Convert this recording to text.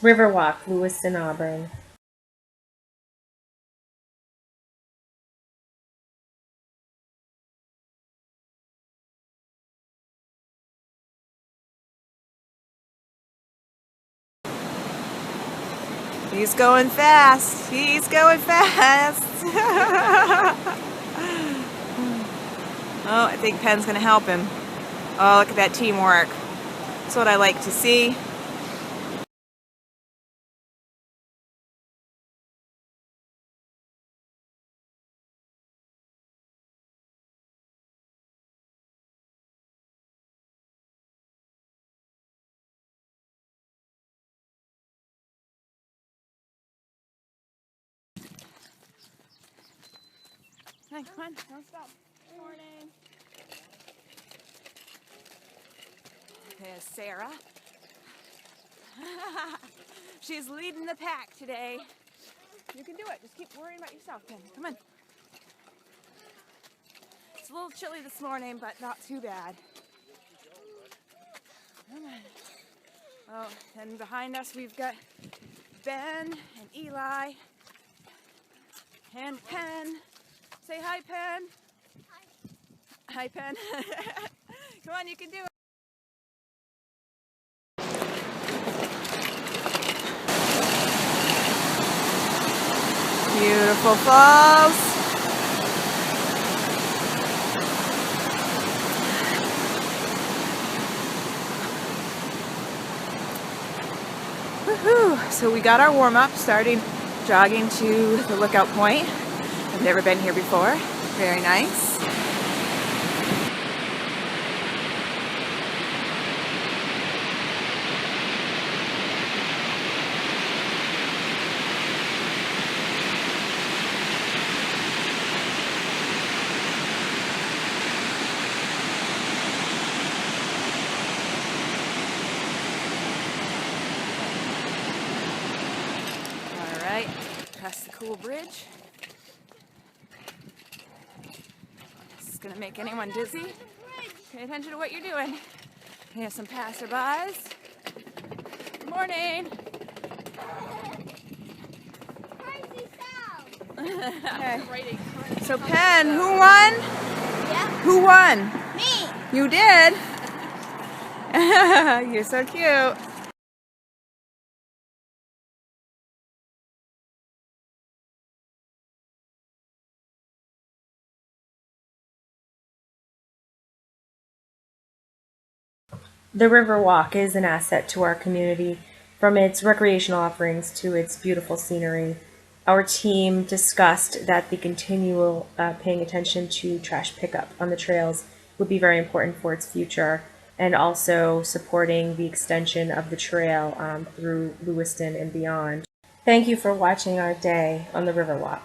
River Walk, Lewiston Auburn. He's going fast. He's going fast. Oh, I think Penn's going to help him. Oh, look at that teamwork. That's what I like to see. Hey, come on, don't stop. Good morning. There's Sarah. She's leading the pack today. You can do it. Just keep worrying about yourself, Penn. Come on. It's a little chilly this morning, but not too bad. Come on. Oh, and behind us we've got Ben and Eli and Penn. Say hi, Penn. Hi. Hi, Penn. Come on, you can do it. Beautiful falls. Woohoo! So we got our warm-up, starting jogging to the lookout point. I've never been here before. Very nice. All right, past the cool bridge. This is gonna make anyone dizzy. Pay attention to what you're doing. We have some passerbys. Good morning. Okay. So Penn, who won? Yeah. Who won? Me. You did. You're so cute. The River Walk is an asset to our community, from its recreational offerings to its beautiful scenery. Our team discussed that the continual paying attention to trash pickup on the trails would be very important for its future, and also supporting the extension of the trail through Lewiston and beyond. Thank you for watching our day on the River Walk.